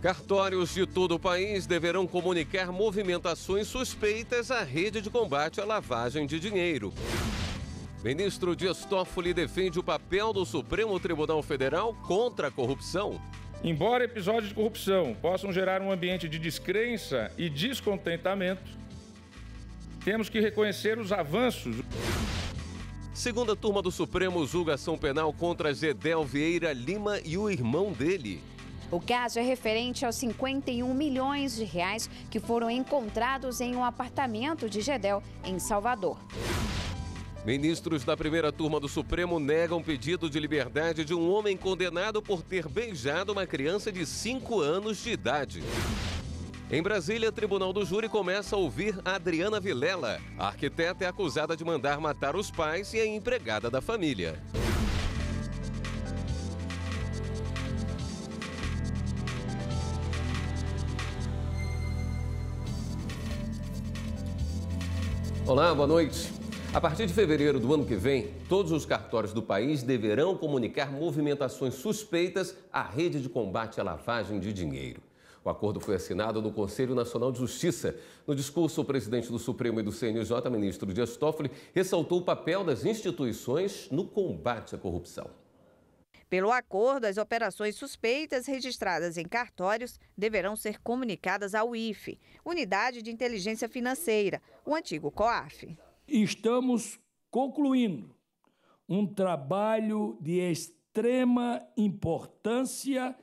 Cartórios de todo o país deverão comunicar movimentações suspeitas à rede de combate à lavagem de dinheiro. Ministro Dias Toffoli defende o papel do Supremo Tribunal Federal contra a corrupção. Embora episódios de corrupção possam gerar um ambiente de descrença e descontentamento, temos que reconhecer os avanços. Segunda turma do Supremo julga ação penal contra Gedel Vieira Lima e o irmão dele. O caso é referente aos 51 milhões de reais que foram encontrados em um apartamento de Gedel, em Salvador. Ministros da primeira turma do Supremo negam pedido de liberdade de um homem condenado por ter beijado uma criança de 5 anos de idade. Em Brasília, Tribunal do Júri começa a ouvir Adriana Vilela. A arquiteta é acusada de mandar matar os pais e a empregada da família. Olá, boa noite. A partir de fevereiro do ano que vem, todos os cartórios do país deverão comunicar movimentações suspeitas à rede de combate à lavagem de dinheiro. O acordo foi assinado no Conselho Nacional de Justiça. No discurso, o presidente do Supremo e do CNJ, ministro Dias Toffoli, ressaltou o papel das instituições no combate à corrupção. Pelo acordo, as operações suspeitas registradas em cartórios deverão ser comunicadas ao IFE, Unidade de Inteligência Financeira, o antigo COAF. Estamos concluindo um trabalho de extrema importância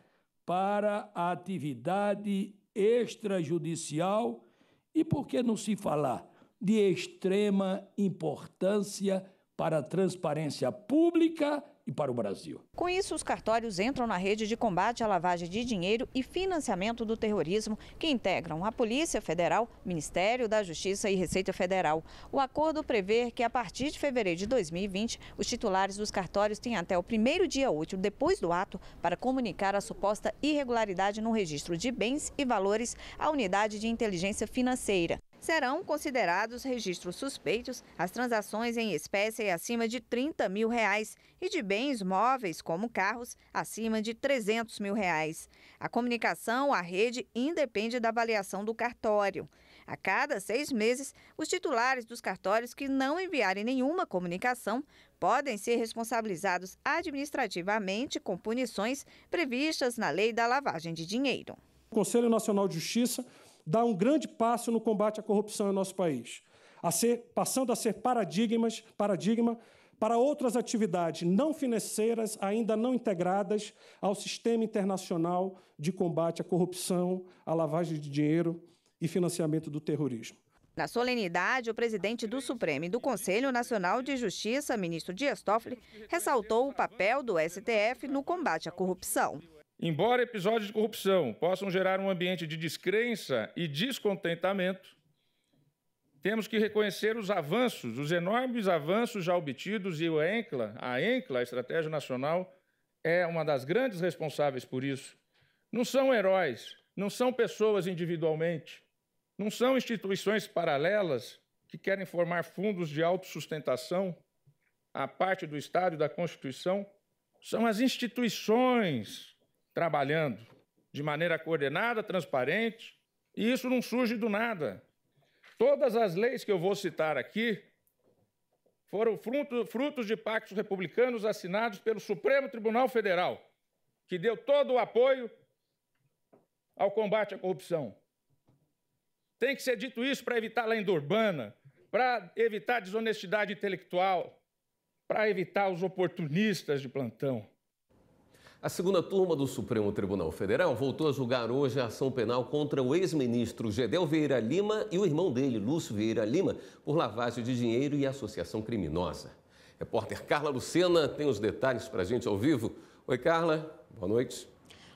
para a atividade extrajudicial e, por que não se falar, de extrema importância para a transparência pública e para o Brasil. Com isso, os cartórios entram na rede de combate à lavagem de dinheiro e financiamento do terrorismo, que integram a Polícia Federal, Ministério da Justiça e Receita Federal. O acordo prevê que, a partir de fevereiro de 2020, os titulares dos cartórios têm até o primeiro dia útil depois do ato para comunicar a suposta irregularidade no registro de bens e valores à Unidade de Inteligência Financeira. Serão considerados registros suspeitos as transações em espécie acima de R$30 mil e de bens móveis, como carros, acima de R$300 mil. A comunicação à rede independe da avaliação do cartório. A cada 6 meses, os titulares dos cartórios que não enviarem nenhuma comunicação podem ser responsabilizados administrativamente com punições previstas na Lei da Lavagem de Dinheiro. O Conselho Nacional de Justiça dá um grande passo no combate à corrupção em nosso país, passando a ser paradigma para outras atividades não financeiras ainda não integradas ao sistema internacional de combate à corrupção, à lavagem de dinheiro e financiamento do terrorismo. Na solenidade, o presidente do Supremo e do Conselho Nacional de Justiça, ministro Dias Toffoli, ressaltou o papel do STF no combate à corrupção. Embora episódios de corrupção possam gerar um ambiente de descrença e descontentamento, temos que reconhecer os avanços, os enormes avanços já obtidos, e a Estratégia Nacional, é uma das grandes responsáveis por isso. Não são heróis, não são pessoas individualmente, não são instituições paralelas que querem formar fundos de autossustentação à parte do Estado e da Constituição. São as instituições trabalhando de maneira coordenada, transparente, e isso não surge do nada. Todas as leis que eu vou citar aqui foram frutos de pactos republicanos assinados pelo Supremo Tribunal Federal, que deu todo o apoio ao combate à corrupção. Tem que ser dito isso para evitar lenda urbana, para evitar desonestidade intelectual, para evitar os oportunistas de plantão. A segunda turma do Supremo Tribunal Federal voltou a julgar hoje a ação penal contra o ex-ministro Gedel Vieira Lima e o irmão dele, Lúcio Vieira Lima, por lavagem de dinheiro e associação criminosa. Repórter Carla Lucena tem os detalhes para a gente ao vivo. Oi, Carla. Boa noite.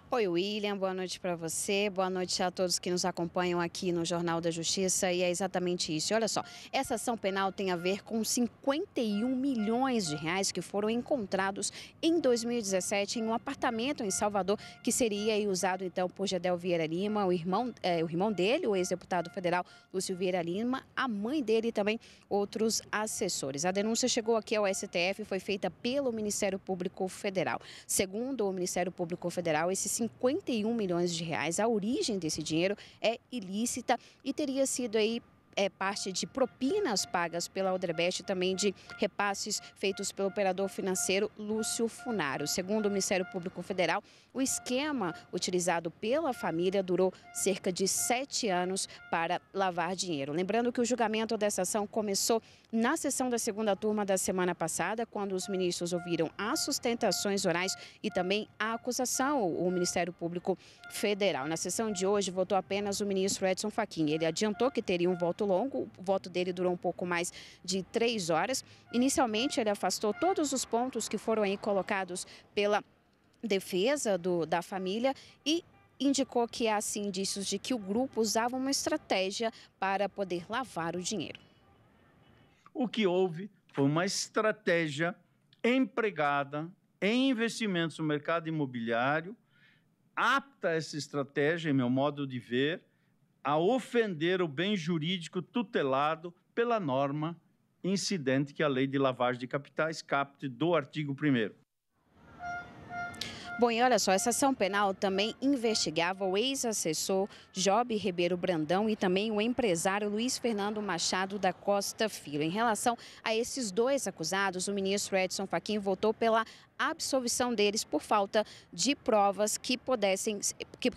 Oi, William, boa noite para você, boa noite a todos que nos acompanham aqui no Jornal da Justiça, e é exatamente isso. Olha só, essa ação penal tem a ver com 51 milhões de reais que foram encontrados em 2017 em um apartamento em Salvador, que seria usado então por Gedel Vieira Lima, o irmão dele, o ex-deputado federal Lúcio Vieira Lima, a mãe dele e também outros assessores. A denúncia chegou aqui ao STF e foi feita pelo Ministério Público Federal. Segundo o Ministério Público Federal, esses 51 milhões de reais. A origem desse dinheiro é ilícita e teria sido aí parte de propinas pagas pela Odebrecht e também de repasses feitos pelo operador financeiro Lúcio Funaro. Segundo o Ministério Público Federal, o esquema utilizado pela família durou cerca de 7 anos para lavar dinheiro. Lembrando que o julgamento dessa ação começou na sessão da segunda turma da semana passada, quando os ministros ouviram as sustentações orais e também a acusação, o Ministério Público Federal. Na sessão de hoje, votou apenas o ministro Edson Fachin. Ele adiantou que teria um voto longo, o voto dele durou um pouco mais de 3 horas. Inicialmente, ele afastou todos os pontos que foram aí colocados pela defesa da família e indicou que há, sim, indícios de que o grupo usava uma estratégia para poder lavar o dinheiro. O que houve foi uma estratégia empregada em investimentos no mercado imobiliário, apta essa estratégia, em meu modo de ver, a ofender o bem jurídico tutelado pela norma incidente que a Lei de Lavagem de Capitais capte do artigo 1º. Bom, e olha só, essa ação penal também investigava o ex-assessor Job Ribeiro Brandão e também o empresário Luiz Fernando Machado da Costa Filho. Em relação a esses 2 acusados, o ministro Edson Fachin votou pela absolvição deles por falta de provas que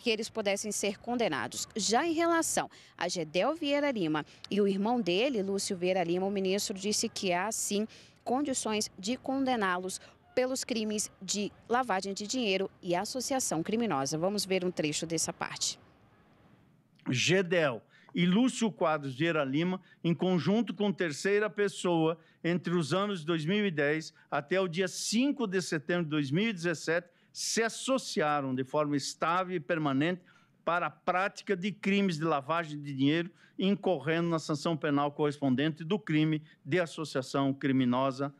eles pudessem ser condenados. Já em relação a Gedel Vieira Lima e o irmão dele, Lúcio Vieira Lima, o ministro disse que há, sim, condições de condená-los pelos crimes de lavagem de dinheiro e associação criminosa. Vamos ver um trecho dessa parte. Gedel e Lúcio Quadros Vieira Lima, em conjunto com terceira pessoa, entre os anos de 2010 até o dia 5 de setembro de 2017, se associaram de forma estável e permanente para a prática de crimes de lavagem de dinheiro, incorrendo na sanção penal correspondente do crime de associação criminosa.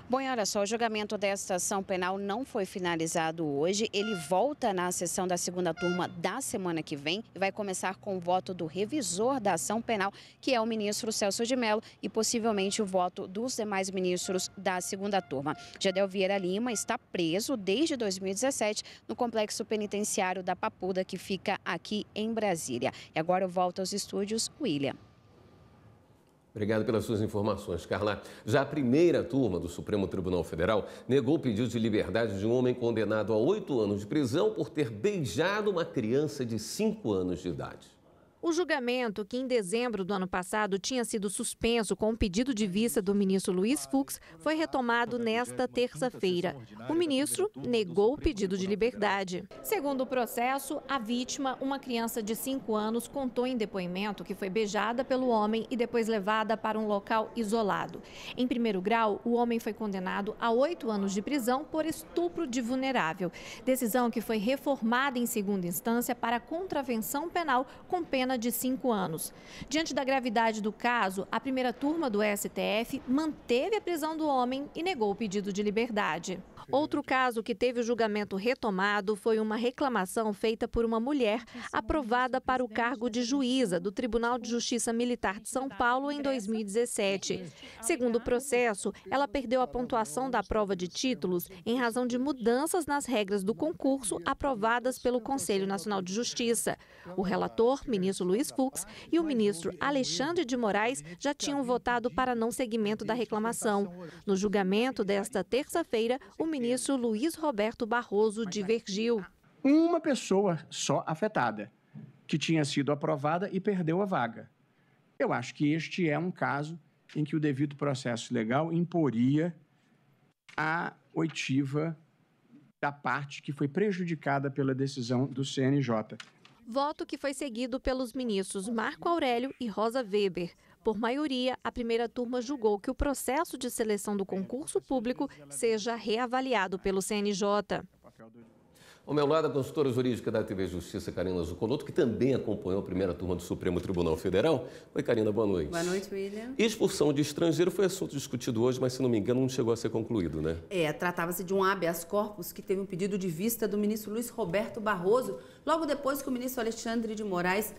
Bom, e olha só, o julgamento desta ação penal não foi finalizado hoje. Ele volta na sessão da segunda turma da semana que vem e vai começar com o voto do revisor da ação penal, que é o ministro Celso de Mello, e possivelmente o voto dos demais ministros da segunda turma. Gedel Vieira Lima está preso desde 2017 no complexo penitenciário da Papuda, que fica aqui em Brasília. E agora eu volto aos estúdios, William. Obrigado pelas suas informações, Carla. Já a primeira turma do Supremo Tribunal Federal negou o pedido de liberdade de um homem condenado a 8 anos de prisão por ter beijado uma criança de 5 anos de idade. O julgamento, que em dezembro do ano passado tinha sido suspenso com o pedido de vista do ministro Luiz Fux, foi retomado nesta terça-feira. O ministro negou o pedido de liberdade. Segundo o processo, a vítima, uma criança de 5 anos, contou em depoimento que foi beijada pelo homem e depois levada para um local isolado. Em primeiro grau, o homem foi condenado a 8 anos de prisão por estupro de vulnerável. Decisão que foi reformada em segunda instância para contravenção penal com pena de 5 anos. Diante da gravidade do caso, a primeira turma do STF manteve a prisão do homem e negou o pedido de liberdade. Outro caso que teve o julgamento retomado foi uma reclamação feita por uma mulher aprovada para o cargo de juíza do Tribunal de Justiça Militar de São Paulo em 2017. Segundo o processo, ela perdeu a pontuação da prova de títulos em razão de mudanças nas regras do concurso aprovadas pelo Conselho Nacional de Justiça. O relator, ministro Luiz Fux, e o ministro Alexandre de Moraes já tinham votado para não seguimento da reclamação. No julgamento desta terça-feira, o ministro Luiz Roberto Barroso divergiu. Uma pessoa só afetada, que tinha sido aprovada e perdeu a vaga. Eu acho que este é um caso em que o devido processo legal imporia a oitiva da parte que foi prejudicada pela decisão do CNJ. Voto que foi seguido pelos ministros Marco Aurélio e Rosa Weber. Por maioria, a primeira turma julgou que o processo de seleção do concurso público seja reavaliado pelo CNJ. Ao meu lado, a consultora jurídica da TV Justiça, Karina Zucolotto, que também acompanhou a primeira turma do Supremo Tribunal Federal. Oi, Karina, boa noite. Boa noite, William. Expulsão de estrangeiro foi assunto discutido hoje, mas, se não me engano, não chegou a ser concluído, né? Tratava-se de um habeas corpus que teve um pedido de vista do ministro Luiz Roberto Barroso, logo depois que o ministro Alexandre de Moraes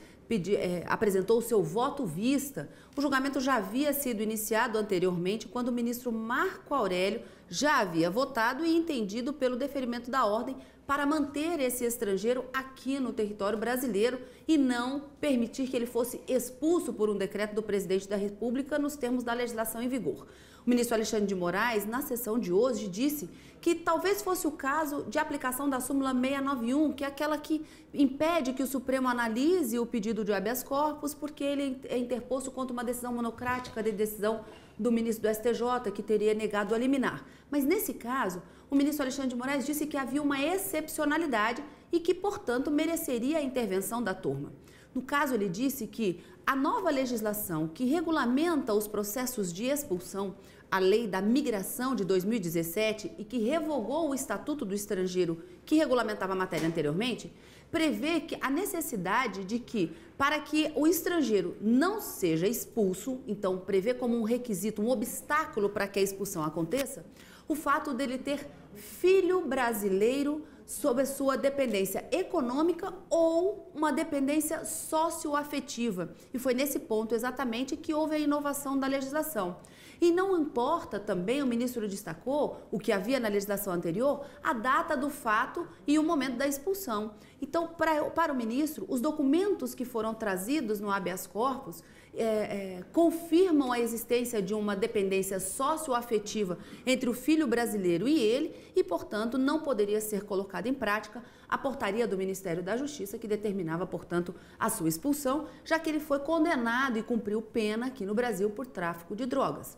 apresentou o seu voto vista. O julgamento já havia sido iniciado anteriormente, quando o ministro Marco Aurélio já havia votado e entendido pelo deferimento da ordem para manter esse estrangeiro aqui no território brasileiro e não permitir que ele fosse expulso por um decreto do presidente da República nos termos da legislação em vigor. O ministro Alexandre de Moraes, na sessão de hoje, disse que talvez fosse o caso de aplicação da súmula 691, que é aquela que impede que o Supremo analise o pedido de habeas corpus, porque ele é interposto contra uma decisão monocrática de decisão do ministro do STJ, que teria negado a liminar. Mas, nesse caso, o ministro Alexandre de Moraes disse que havia uma excepcionalidade e que, portanto, mereceria a intervenção da turma. No caso, ele disse que a nova legislação que regulamenta os processos de expulsão, a Lei da Migração de 2017 e que revogou o Estatuto do Estrangeiro, que regulamentava a matéria anteriormente, prevê que a necessidade de que, para que o estrangeiro não seja expulso, então prevê como um requisito, um obstáculo para que a expulsão aconteça, o fato dele ter filho brasileiro sob a sua dependência econômica ou uma dependência socioafetiva. E foi nesse ponto exatamente que houve a inovação da legislação. E não importa também, o ministro destacou, o que havia na legislação anterior, a data do fato e o momento da expulsão. Então, para o ministro, os documentos que foram trazidos no habeas corpus confirmam a existência de uma dependência socioafetiva entre o filho brasileiro e ele e, portanto, não poderia ser colocada em prática a portaria do Ministério da Justiça que determinava, portanto, a sua expulsão, já que ele foi condenado e cumpriu pena aqui no Brasil por tráfico de drogas.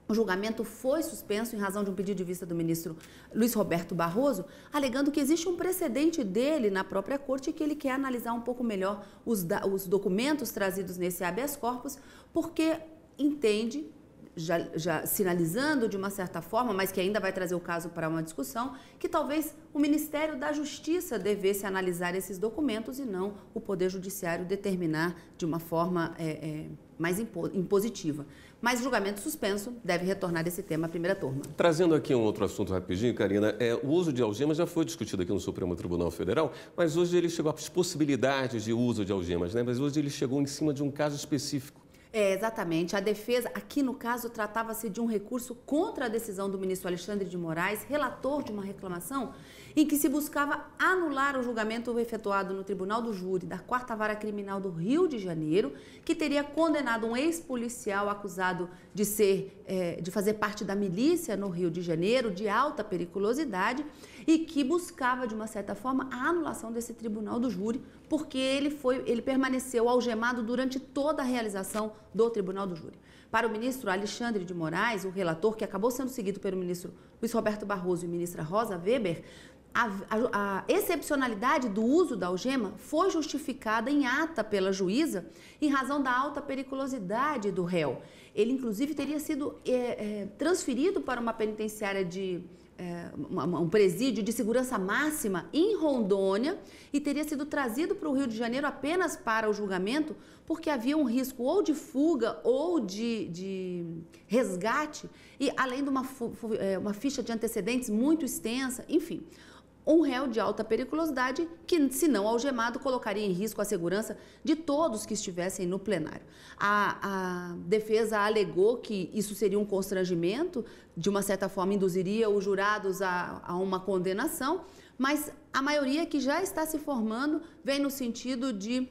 O julgamento foi suspenso em razão de um pedido de vista do ministro Luiz Roberto Barroso, alegando que existe um precedente dele na própria corte e que ele quer analisar um pouco melhor os documentos trazidos nesse habeas corpus, porque entende, já sinalizando de uma certa forma, mas que ainda vai trazer o caso para uma discussão, que talvez o Ministério da Justiça devesse analisar esses documentos e não o Poder Judiciário determinar de uma forma mais impositiva. Mas o julgamento suspenso deve retornar esse tema à primeira turma. Trazendo aqui um outro assunto rapidinho, Karina, o uso de algemas já foi discutido aqui no Supremo Tribunal Federal, mas hoje ele chegou às possibilidades de uso de algemas, né? Mas hoje ele chegou em cima de um caso específico. Exatamente. A defesa, aqui no caso, tratava-se de um recurso contra a decisão do ministro Alexandre de Moraes, relator de uma reclamação, em que se buscava anular o julgamento efetuado no Tribunal do Júri da 4ª Vara Criminal do Rio de Janeiro, que teria condenado um ex-policial acusado de fazer parte da milícia no Rio de Janeiro, de alta periculosidade, e que buscava, de uma certa forma, a anulação desse Tribunal do Júri, porque ele permaneceu algemado durante toda a realização do Tribunal do Júri. Para o ministro Alexandre de Moraes, o relator, que acabou sendo seguido pelo ministro Luiz Roberto Barroso e ministra Rosa Weber, a excepcionalidade do uso da algema foi justificada em ata pela juíza em razão da alta periculosidade do réu. Ele, inclusive, teria sido transferido para uma penitenciária um presídio de segurança máxima em Rondônia e teria sido trazido para o Rio de Janeiro apenas para o julgamento porque havia um risco ou de fuga ou de resgate e além de uma ficha de antecedentes muito extensa, enfim. Um réu de alta periculosidade que, se não algemado, colocaria em risco a segurança de todos que estivessem no plenário. A defesa alegou que isso seria um constrangimento, de uma certa forma induziria os jurados a uma condenação, mas a maioria que já está se formando vem no sentido de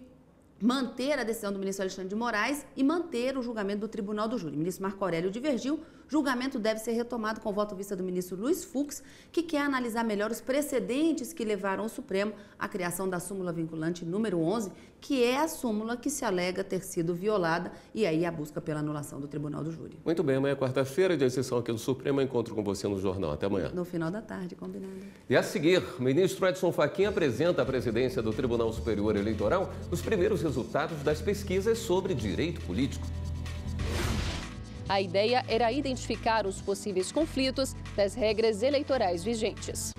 manter a decisão do ministro Alexandre de Moraes e manter o julgamento do Tribunal do Júri. O ministro Marco Aurélio divergiu. Julgamento deve ser retomado com voto vista do ministro Luiz Fux, que quer analisar melhor os precedentes que levaram o Supremo à criação da súmula vinculante número 11, que é a súmula que se alega ter sido violada, e aí a busca pela anulação do Tribunal do Júri. Muito bem, amanhã é quarta-feira, de sessão aqui do Supremo, eu encontro com você no Jornal. Até amanhã. No final da tarde, combinado. E a seguir, o ministro Edson Fachin apresenta à presidência do Tribunal Superior Eleitoral os primeiros resultados das pesquisas sobre direito político. A ideia era identificar os possíveis conflitos das regras eleitorais vigentes.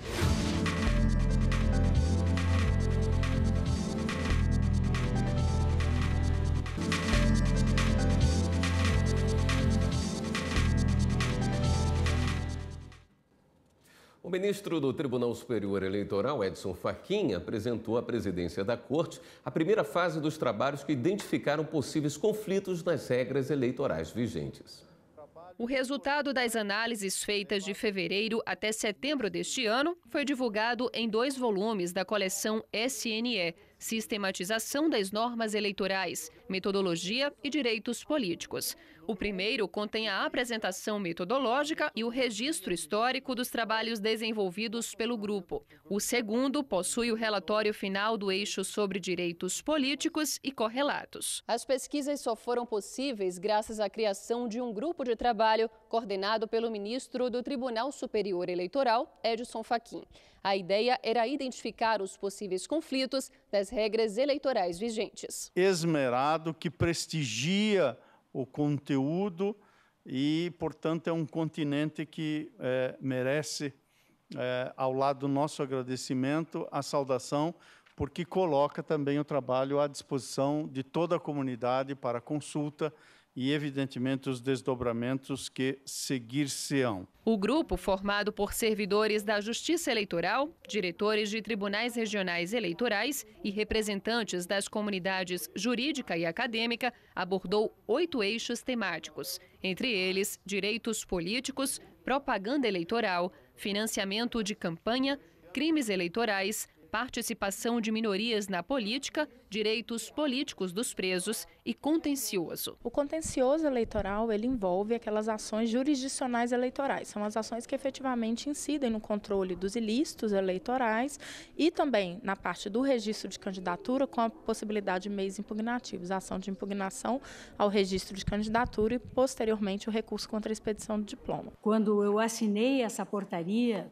O ministro do Tribunal Superior Eleitoral, Edson Fachin, apresentou à presidência da Corte a primeira fase dos trabalhos que identificaram possíveis conflitos nas regras eleitorais vigentes. O resultado das análises feitas de fevereiro até setembro deste ano foi divulgado em 2 volumes da coleção SNE, Sistematização das Normas Eleitorais, Metodologia e Direitos Políticos. O primeiro contém a apresentação metodológica e o registro histórico dos trabalhos desenvolvidos pelo grupo. O segundo possui o relatório final do eixo sobre direitos políticos e correlatos. As pesquisas só foram possíveis graças à criação de um grupo de trabalho coordenado pelo ministro do Tribunal Superior Eleitoral, Edson Fachin. A ideia era identificar os possíveis conflitos das regras eleitorais vigentes. Esmerado, que prestigia o conteúdo e, portanto, é um continente que merece, ao lado do nosso agradecimento, a saudação, porque coloca também o trabalho à disposição de toda a comunidade para consulta e, evidentemente, os desdobramentos que seguir-se-ão. O grupo, formado por servidores da Justiça Eleitoral, diretores de tribunais regionais eleitorais e representantes das comunidades jurídica e acadêmica, abordou 8 eixos temáticos, entre eles direitos políticos, propaganda eleitoral, financiamento de campanha, crimes eleitorais, participação de minorias na política, direitos políticos dos presos e contencioso. O contencioso eleitoral, ele envolve aquelas ações jurisdicionais eleitorais. São as ações que efetivamente incidem no controle dos ilícitos eleitorais e também na parte do registro de candidatura com a possibilidade de meios impugnativos, a ação de impugnação ao registro de candidatura e, posteriormente, o recurso contra a expedição do diploma. Quando eu assinei essa portaria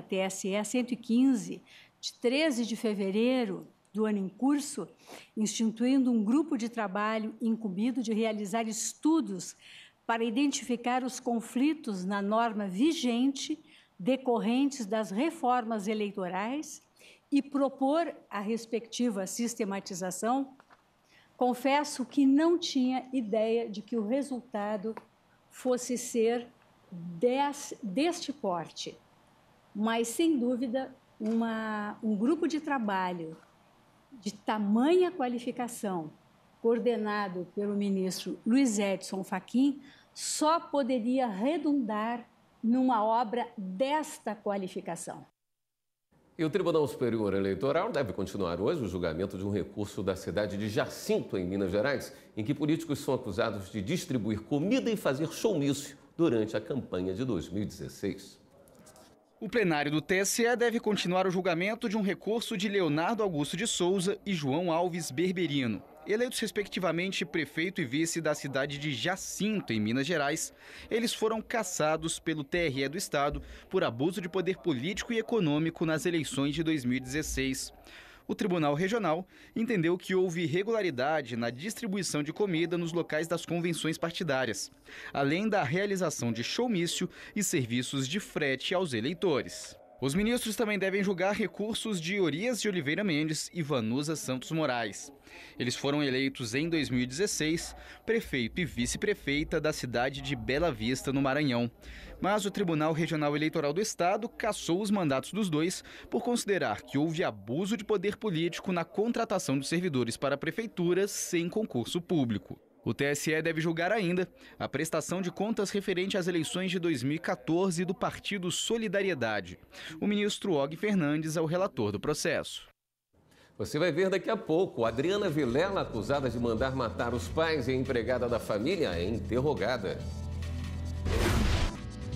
TSE 115, de 13 de fevereiro do ano em curso, instituindo um grupo de trabalho incumbido de realizar estudos para identificar os conflitos na norma vigente decorrentes das reformas eleitorais e propor a respectiva sistematização, confesso que não tinha ideia de que o resultado fosse ser deste porte, mas, sem dúvida, um grupo de trabalho de tamanha qualificação, coordenado pelo ministro Luiz Edson Fachin, só poderia redundar numa obra desta qualificação. E o Tribunal Superior Eleitoral deve continuar hoje o julgamento de um recurso da cidade de Jacinto, em Minas Gerais, em que políticos são acusados de distribuir comida e fazer showmício durante a campanha de 2016. O plenário do TSE deve continuar o julgamento de um recurso de Leonardo Augusto de Souza e João Alves Berberino, eleitos respectivamente prefeito e vice da cidade de Jacinto, em Minas Gerais. Eles foram cassados pelo TRE do Estado por abuso de poder político e econômico nas eleições de 2016. O Tribunal Regional entendeu que houve irregularidade na distribuição de comida nos locais das convenções partidárias, além da realização de showmício e serviços de frete aos eleitores. Os ministros também devem julgar recursos de Orias de Oliveira Mendes e Vanusa Santos Moraes. Eles foram eleitos em 2016 prefeito e vice-prefeita da cidade de Bela Vista, no Maranhão. Mas o Tribunal Regional Eleitoral do Estado cassou os mandatos dos dois por considerar que houve abuso de poder político na contratação de servidores para prefeituras sem concurso público. O TSE deve julgar ainda a prestação de contas referente às eleições de 2014 do Partido Solidariedade. O ministro Og Fernandes é o relator do processo. Você vai ver daqui a pouco. Adriana Vilela, acusada de mandar matar os pais e a empregada da família, é interrogada.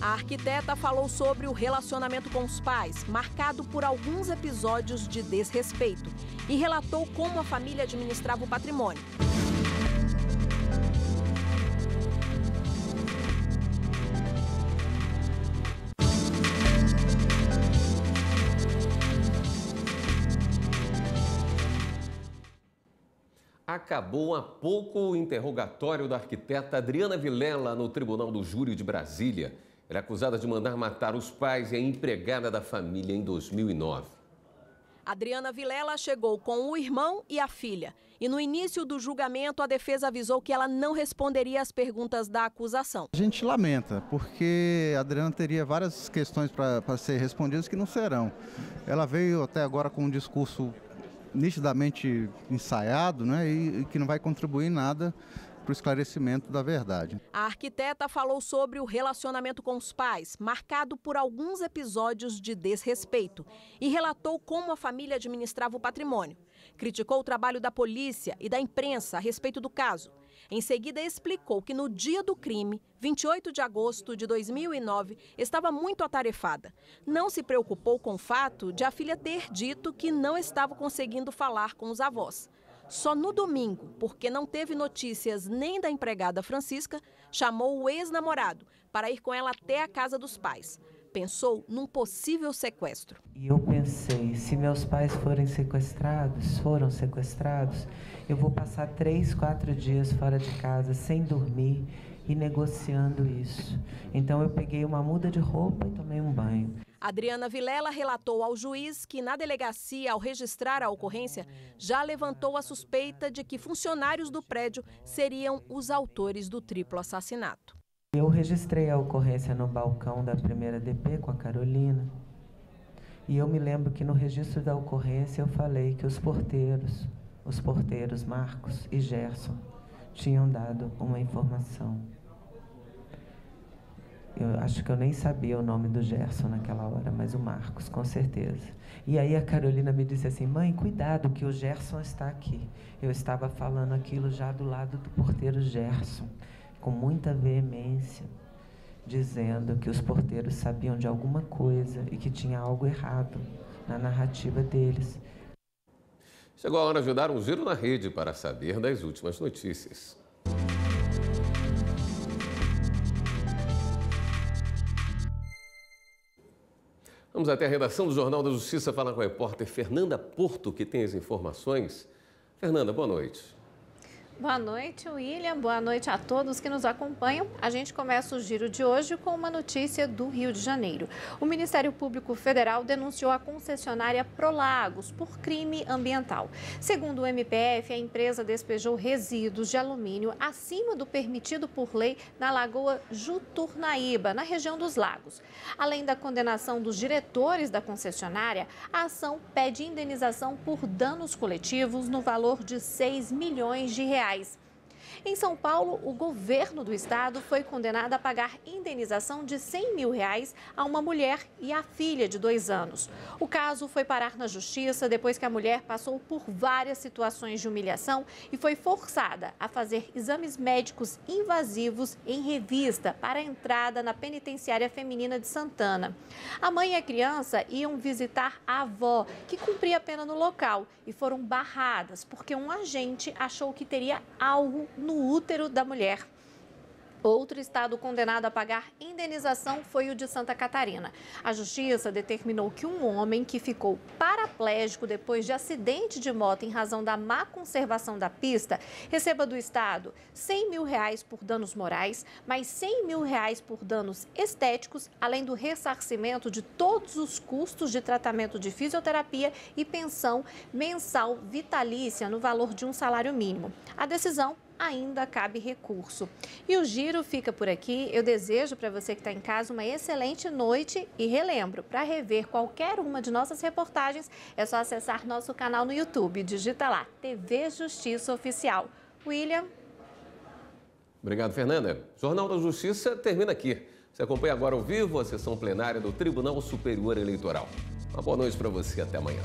A arquiteta falou sobre o relacionamento com os pais, marcado por alguns episódios de desrespeito, e relatou como a família administrava o patrimônio. Acabou há pouco o interrogatório da arquiteta Adriana Vilela no Tribunal do Júri de Brasília. Ela é acusada de mandar matar os pais e a empregada da família em 2009. Adriana Vilela chegou com o irmão e a filha. E no início do julgamento, a defesa avisou que ela não responderia às perguntas da acusação. A gente lamenta, porque a Adriana teria várias questões para ser respondidas que não serão. Ela veio até agora com um discurso nitidamente ensaiado, né, e que não vai contribuir em nada para o esclarecimento da verdade. A arquiteta falou sobre o relacionamento com os pais, marcado por alguns episódios de desrespeito, e relatou como a família administrava o patrimônio. Criticou o trabalho da polícia e da imprensa a respeito do caso. Em seguida, explicou que no dia do crime, 28 de agosto de 2009, estava muito atarefada. Não se preocupou com o fato de a filha ter dito que não estava conseguindo falar com os avós. Só no domingo, porque não teve notícias nem da empregada Francisca, chamou o ex-namorado para ir com ela até a casa dos pais. Pensou num possível sequestro. E eu pensei, se meus pais foram sequestrados, eu vou passar 3, 4 dias fora de casa sem dormir e negociando isso. Então eu peguei uma muda de roupa e tomei um banho. Adriana Vilela relatou ao juiz que na delegacia, ao registrar a ocorrência, já levantou a suspeita de que funcionários do prédio seriam os autores do triplo assassinato. Eu registrei a ocorrência no balcão da primeira DP com a Carolina. E eu me lembro que no registro da ocorrência eu falei que os porteiros Marcos e Gerson, tinham dado uma informação. Eu acho que eu nem sabia o nome do Gerson naquela hora, mas o Marcos, com certeza. E aí a Carolina me disse assim, mãe, cuidado que o Gerson está aqui. Eu estava falando aquilo já do lado do porteiro Gerson, com muita veemência, dizendo que os porteiros sabiam de alguma coisa e que tinha algo errado na narrativa deles. Chegou a hora de dar um giro na rede para saber das últimas notícias. Vamos até a redação do Jornal da Justiça falar com a repórter Fernanda Porto, que tem as informações. Fernanda, boa noite. Boa noite, William. Boa noite a todos que nos acompanham. A gente começa o giro de hoje com uma notícia do Rio de Janeiro. O Ministério Público Federal denunciou a concessionária Prolagos por crime ambiental. Segundo o MPF, a empresa despejou resíduos de alumínio acima do permitido por lei na Lagoa Juturnaíba, na região dos Lagos. Além da condenação dos diretores da concessionária, a ação pede indenização por danos coletivos no valor de R$6 milhões. Em São Paulo, o governo do estado foi condenado a pagar indenização de R$100 mil a uma mulher e a filha de 2 anos. O caso foi parar na justiça depois que a mulher passou por várias situações de humilhação e foi forçada a fazer exames médicos invasivos em revista para a entrada na penitenciária feminina de Santana. A mãe e a criança iam visitar a avó, que cumpria a pena no local, e foram barradas porque um agente achou que teria algo no útero da mulher. Outro estado condenado a pagar indenização foi o de Santa Catarina. A justiça determinou que um homem que ficou paraplégico depois de acidente de moto em razão da má conservação da pista receba do estado R$100 mil por danos morais, mais R$100 mil por danos estéticos, além do ressarcimento de todos os custos de tratamento de fisioterapia e pensão mensal vitalícia no valor de um salário mínimo. A decisão ainda cabe recurso. E o giro fica por aqui. Eu desejo para você que está em casa uma excelente noite e relembro, para rever qualquer uma de nossas reportagens, é só acessar nosso canal no YouTube. Digita lá, TV Justiça Oficial. William. Obrigado, Fernanda. Jornal da Justiça termina aqui. Você acompanha agora ao vivo a sessão plenária do Tribunal Superior Eleitoral. Uma boa noite para você. Até amanhã.